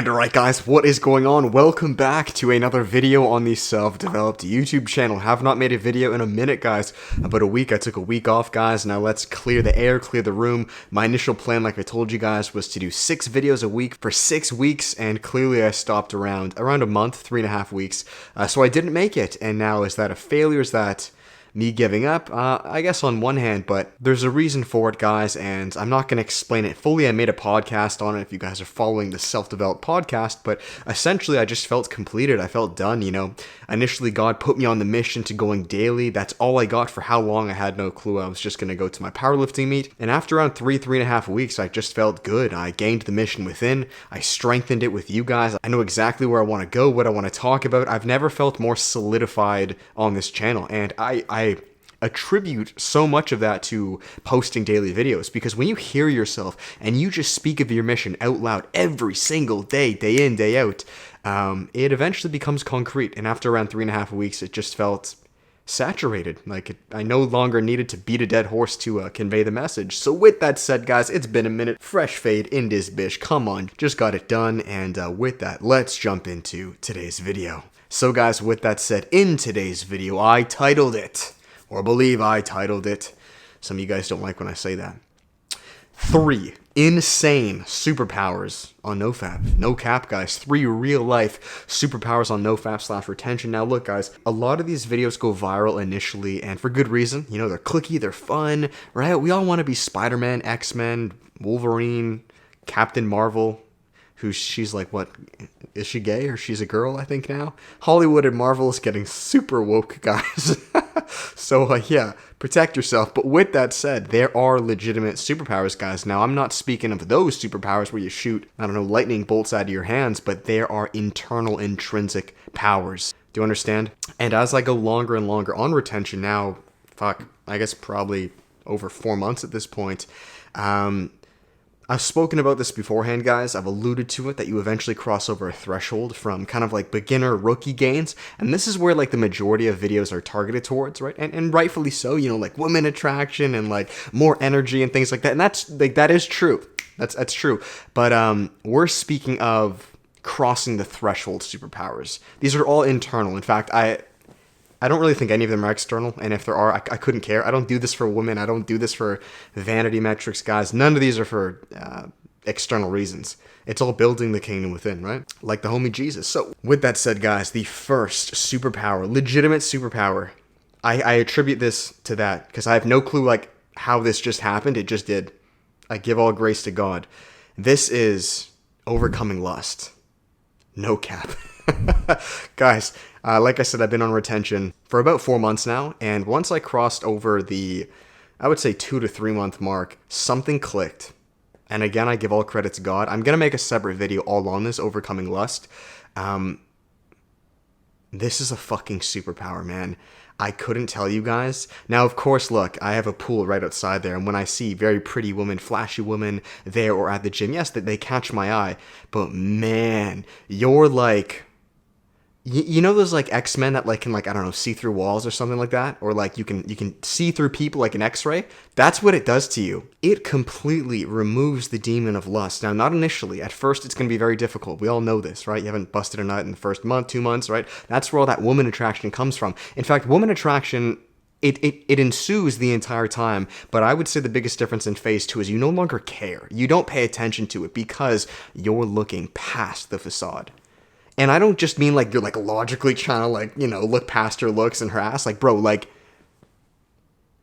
And alright guys, what is going on? Welcome back to another video on the self-developed YouTube channel. Have not made a video in a minute guys, about a week. I took a week off guys. Now let's clear the air, clear the room. My initial plan, like I told you guys, was to do 6 videos a week for 6 weeks, and clearly I stopped around a month, 3.5 weeks. So I didn't make it, and now is that a failure? Is that me giving up? I guess on one hand, but there's a reason for it, guys, and I'm not going to explain it fully. I made a podcast on it if you guys are following the self-developed podcast, but essentially I just felt completed. I felt done, you know. Initially, God put me on the mission to going daily. That's all I got for how long. I had no clue. I was just going to go to my powerlifting meet, and after around 3.5 weeks, I just felt good. I gained the mission within. I strengthened it with you guys. I know exactly where I want to go, what I want to talk about. I've never felt more solidified on this channel, and I attribute so much of that to posting daily videos, because when you hear yourself and you just speak of your mission out loud every single day, day in, day out, it eventually becomes concrete. And after around 3.5 weeks, it just felt saturated. Like I no longer needed to beat a dead horse to convey the message. So with that said, guys, it's been a minute. Fresh fade in this bish. Come on, just got it done. And with that, let's jump into today's video. So guys, with that said, in today's video, I titled it, or believe I titled it. Some of you guys don't like when I say that. 3 insane superpowers on Nofap. No cap, guys. 3 real life superpowers on Nofap/retention. Now look, guys, a lot of these videos go viral initially, and for good reason. You know, they're clicky, they're fun, right? We all want to be Spider-Man, X-Men, Wolverine, Captain Marvel. She's like, what, is she gay or she's a girl, I think now? Hollywood and Marvel is getting super woke, guys. So, yeah, protect yourself. But with that said, there are legitimate superpowers, guys. Now, I'm not speaking of those superpowers where you shoot, I don't know, lightning bolts out of your hands, but there are internal, intrinsic powers. Do you understand? And as I go longer and longer on retention now, I guess probably over 4 months at this point, I've spoken about this beforehand, guys. I've alluded to it, that you eventually cross over a threshold from kind of like beginner rookie gains. And this is where like the majority of videos are targeted towards, right? And rightfully so, you know, like women attraction and like more energy and things like that. And that's like, that is true. That's true. But we're speaking of crossing the threshold superpowers. These are all internal. In fact, I don't really think any of them are external, and if there are, I couldn't care. I don't do this for women. I don't do this for vanity metrics, guys. None of these are for external reasons. It's all building the kingdom within, right? Like the homie Jesus. So with that said, guys, the first superpower, legitimate superpower, I attribute this to that because I have no clue like how this just happened. It just did. I give all grace to God. This is overcoming lust. No cap. Guys, like I said, I've been on retention for about 4 months now, and once I crossed over the, I would say 2 to 3 month mark, something clicked. And again, I give all credit to God. I'm going to make a separate video all on this, overcoming lust. This is a fucking superpower, man. I couldn't tell you guys. Now, of course, look, I have a pool right outside there, and when I see very pretty women, flashy women there or at the gym, yes, they catch my eye. But man, you're like, you know those like X-Men that like can like, I don't know, see through walls or something like that? Or like you can see through people like an X-ray? That's what it does to you. It completely removes the demon of lust. Now, not initially. At first, it's going to be very difficult. We all know this, right? You haven't busted a nut in the first month, 2 months, right? That's where all that woman attraction comes from. In fact, woman attraction, it ensues the entire time, but I would say the biggest difference in phase 2 is you no longer care. You don't pay attention to it because you're looking past the facade. And I don't just mean like you're like logically trying to like, you know, look past her looks and her ass. Like, bro, like,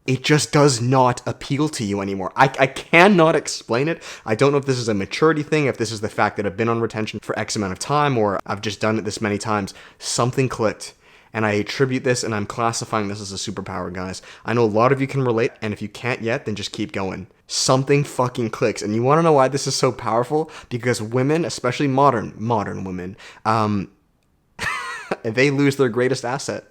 it just does not appeal to you anymore. I cannot explain it. I don't know if this is a maturity thing, if this is the fact that I've been on retention for X amount of time, or I've just done it this many times. Something clicked. And I attribute this, and I'm classifying this as a superpower, guys. I know a lot of you can relate, and if you can't yet, then just keep going. Something fucking clicks. And you want to know why this is so powerful? Because women, especially modern women, they lose their greatest asset.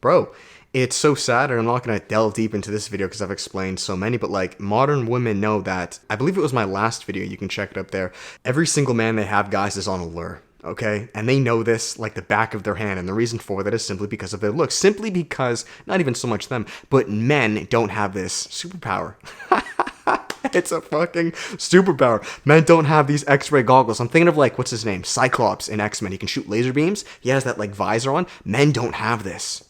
Bro, it's so sad, and I'm not going to delve deep into this video because I've explained so many, but like modern women know that, I believe it was my last video, you can check it up there, every single man they have, guys, is on a lure. Okay, and they know this like the back of their hand, and the reason for that is simply because of their looks. Simply because, not even so much them, but men don't have this superpower. It's a fucking superpower. Men don't have these X-ray goggles. I'm thinking of like, what's his name? Cyclops in X-Men. He can shoot laser beams. He has that like visor on. Men don't have this.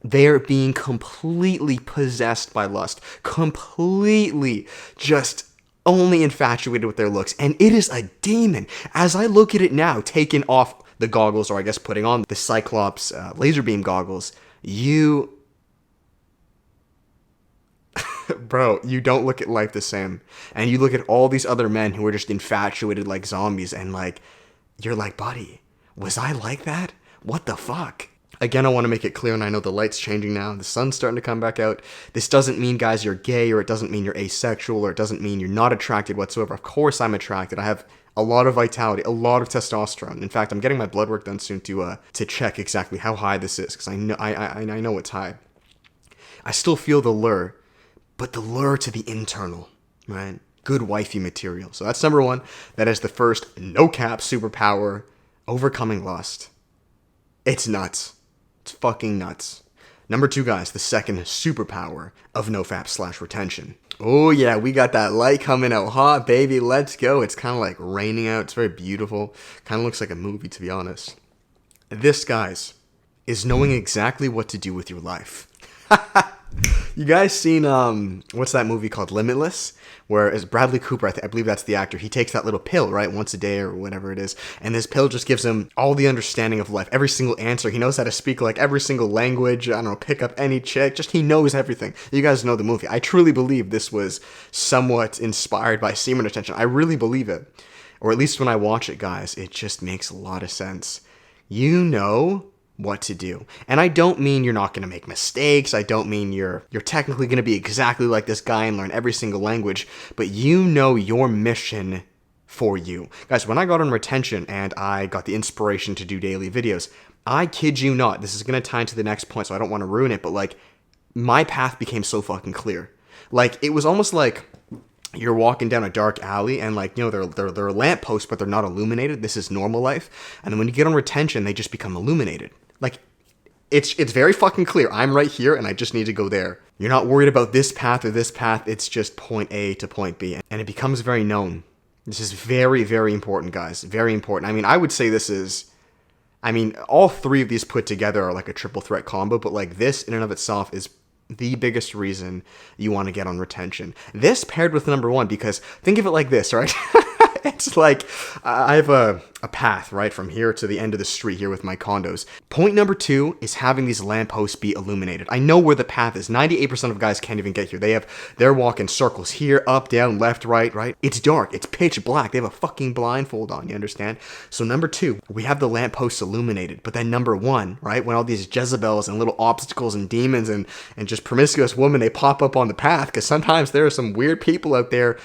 They're being completely possessed by lust. Completely just only infatuated with their looks. And it is a demon. As I look at it now, taking off the goggles, or I guess putting on the Cyclops laser beam goggles, bro, you don't look at life the same. And you look at all these other men who are just infatuated like zombies, and like, you're like, buddy, was I like that? What the fuck? Again, I want to make it clear, and I know the light's changing now, the sun's starting to come back out. This doesn't mean, guys, you're gay, or it doesn't mean you're asexual, or it doesn't mean you're not attracted whatsoever. Of course I'm attracted. I have a lot of vitality, a lot of testosterone. In fact, I'm getting my blood work done soon to check exactly how high this is, because I know it's high. I still feel the lure, but the lure to the internal, right? Good wifey material. So that's number one. That is the first no-cap superpower, overcoming lust. It's nuts. It's fucking nuts. Number two, guys, the second superpower of nofap / retention. Oh yeah, we got that light coming out hot, baby. Let's go. It's kind of like raining out. It's very beautiful. Kind of looks like a movie, to be honest. This, guys, is knowing exactly what to do with your life. You guys seen, what's that movie called, Limitless? Where as Bradley Cooper, I believe that's the actor, he takes that little pill, right, once a day or whatever it is, and this pill just gives him all the understanding of life, every single answer. He knows how to speak like every single language, I don't know, pick up any chick, just he knows everything. You guys know the movie. I truly believe this was somewhat inspired by semen retention. I really believe it. Or at least when I watch it, guys, it just makes a lot of sense. You know what to do. And I don't mean you're not going to make mistakes. I don't mean you're technically going to be exactly like this guy and learn every single language, but you know your mission for you. Guys, when I got on retention and I got the inspiration to do daily videos, I kid you not, this is going to tie into the next point, so I don't want to ruin it, but like, my path became so fucking clear. Like, it was almost like you're walking down a dark alley and like, you know, they're lampposts, but they're not illuminated. This is normal life. And then when you get on retention, they just become illuminated. Like, it's very fucking clear. I'm right here and I just need to go there. You're not worried about this path or this path. It's just point A to point B. And it becomes very known. This is very, very important, guys. Very important. I mean, I would say this is, all three of these put together are like a triple threat combo, but like this in and of itself is the biggest reason you want to get on retention. This paired with number one, because think of it like this, right? It's like, I have a path, right, from here to the end of the street here with my condos. Point number two is having these lampposts be illuminated. I know where the path is. 98% of guys can't even get here. They're walking circles here, up, down, left, right? It's dark. It's pitch black. They have a fucking blindfold on, you understand? So number two, we have the lampposts illuminated. But then number one, right, when all these Jezebels and little obstacles and demons and just promiscuous women, they pop up on the path, because sometimes there are some weird people out there.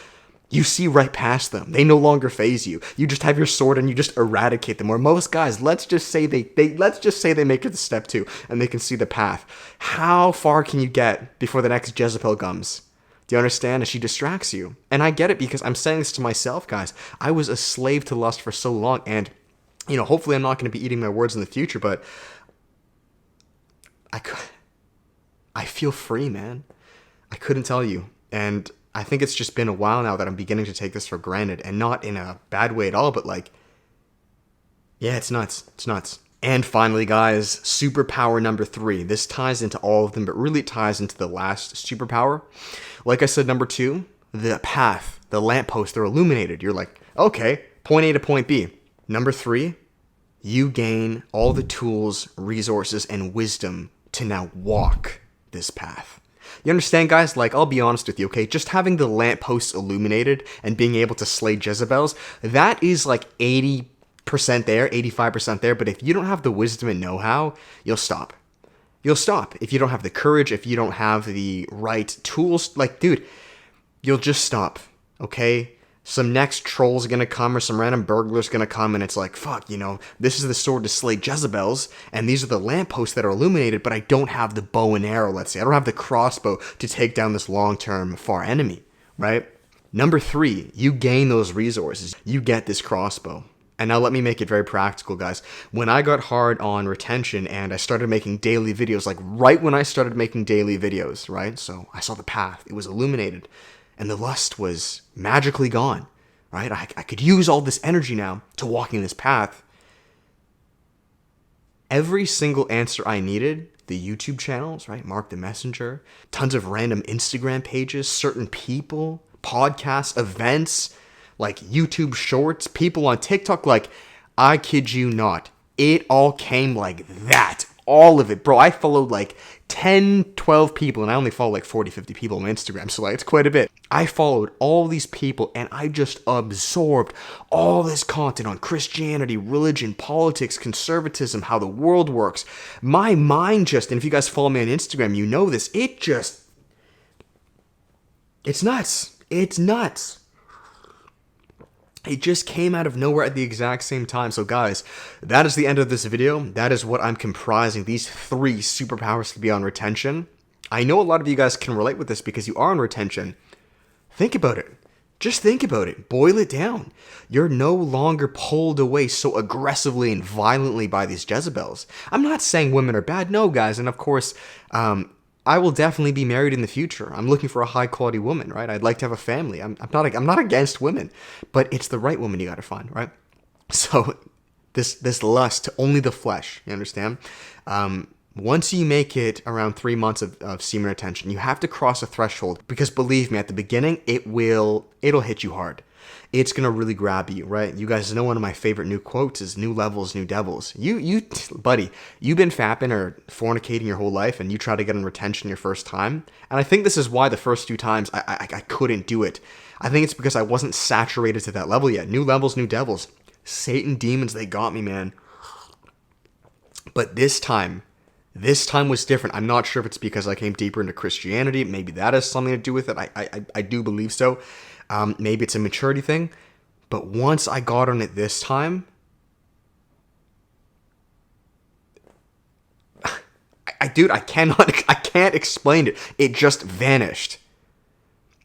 You see right past them. They no longer faze you. You just have your sword and you just eradicate them. Or most guys, let's just say they make it to step two and they can see the path. How far can you get before the next Jezebel comes? Do you understand? And she distracts you. And I get it, because I'm saying this to myself, guys. I was a slave to lust for so long, and you know, hopefully I'm not going to be eating my words in the future, but I feel free, man. I couldn't tell you. And I think it's just been a while now that I'm beginning to take this for granted, and not in a bad way at all, but like, yeah, it's nuts. It's nuts. And finally, guys, superpower number three. This ties into all of them, but really ties into the last superpower. Like I said, number two, the path, the lampposts, they're illuminated. You're like, okay, point A to point B. Number three, you gain all the tools, resources, and wisdom to now walk this path. You understand, guys? Like, I'll be honest with you, okay? Just having the lampposts illuminated and being able to slay Jezebels, that is like 80% there, 85% there. But if you don't have the wisdom and know-how, you'll stop. You'll stop. If you don't have the courage, if you don't have the right tools, like, dude, you'll just stop, okay? Some next troll's gonna come, or some random burglar's gonna come, and it's like, fuck, you know, this is the sword to slay Jezebels, and these are the lampposts that are illuminated, but I don't have the bow and arrow, let's say. I don't have the crossbow to take down this long-term far enemy, right? Number three, you gain those resources. You get this crossbow. And now let me make it very practical, guys. When I got hard on retention and I started making daily videos, like right when I started making daily videos, right? So I saw the path. It was illuminated. and the lust was magically gone, right? I could use all this energy now to walking this path. Every single answer I needed, the YouTube channels, right? Mark the Messenger, tons of random Instagram pages, certain people, podcasts, events, like YouTube shorts, people on TikTok, like, I kid you not, it all came like that. All of it, bro. I followed like 10, 12 people, and I only follow like 40, 50 people on Instagram, so like it's quite a bit. I followed all these people, and I just absorbed all this content on Christianity, religion, politics, conservatism, how the world works. My mind just, and if you guys follow me on Instagram, you know this, it's nuts. It's nuts. It just came out of nowhere at the exact same time. So guys, that is the end of this video. That is what I'm comprising these 3 superpowers to be on retention. I know a lot of you guys can relate with this because you are on retention. Think about it. Just think about it. Boil it down. You're no longer pulled away so aggressively and violently by these Jezebels. I'm not saying women are bad. No, guys. And of course, I will definitely be married in the future. I'm looking for a high quality woman, right? I'd like to have a family. I'm not against women, but it's the right woman you got to find, right? So this lust to only the flesh, you understand? Once you make it around 3 months of semen retention, you have to cross a threshold, because believe me, at the beginning, it'll hit you hard. It's going to really grab you, right? You guys know one of my favorite new quotes is new levels, new devils. Buddy, you've been fapping or fornicating your whole life, and you try to get on retention your first time. And I think this is why the first 2 times I couldn't do it. I think it's because I wasn't saturated to that level yet. New levels, new devils. Satan demons, they got me, man. But this time was different. I'm not sure if it's because I came deeper into Christianity. Maybe that has something to do with it. I do believe so. Maybe it's a maturity thing, but once I got on it this time, I can't explain it. It just vanished.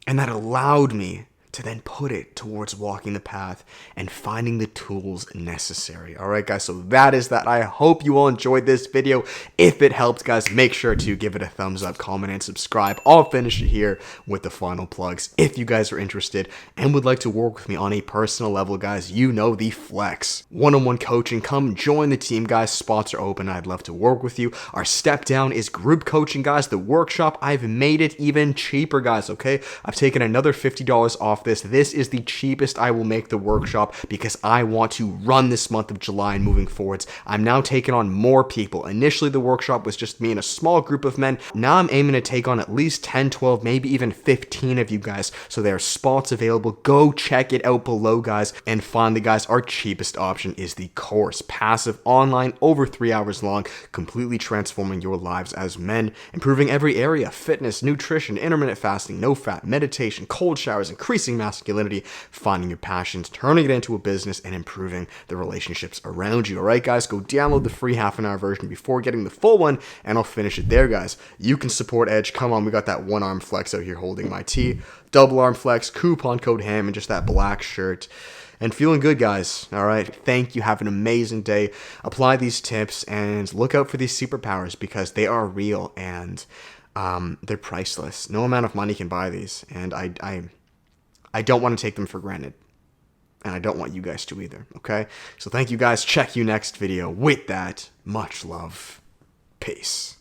And that allowed me to then put it towards walking the path and finding the tools necessary. All right, guys, so that is that. I hope you all enjoyed this video. If it helped, guys, make sure to give it a thumbs up, comment, and subscribe. I'll finish it here with the final plugs. If you guys are interested and would like to work with me on a personal level, guys, you know the flex. One-on-one coaching, come join the team, guys. Spots are open. I'd love to work with you. Our step down is group coaching, guys. The workshop, I've made it even cheaper, guys, okay? I've taken another $50 off this. This is the cheapest I will make the workshop because I want to run this month of July and moving forwards. I'm now taking on more people. Initially, the workshop was just me and a small group of men. Now I'm aiming to take on at least 10, 12, maybe even 15 of you guys. So there are spots available. Go check it out below, guys. And finally, guys, our cheapest option is the course. Passive, online, over 3 hours long, completely transforming your lives as men, improving every area: fitness, nutrition, intermittent fasting, Nofap, meditation, cold showers, increasing masculinity, finding your passions, turning it into a business, and improving the relationships around you. All right, guys, go download the free half-an-hour version before getting the full one, and I'll finish it there, guys. You can support Edge. Come on, we got that one-arm flex out here holding my tea. Double arm flex, coupon code Hammond, just that black shirt. And feeling good, guys. All right, thank you. Have an amazing day. Apply these tips and look out for these superpowers because they are real and they're priceless. No amount of money can buy these, and I don't want to take them for granted. And I don't want you guys to either, okay? So thank you, guys. Check you next video. With that, much love. Peace.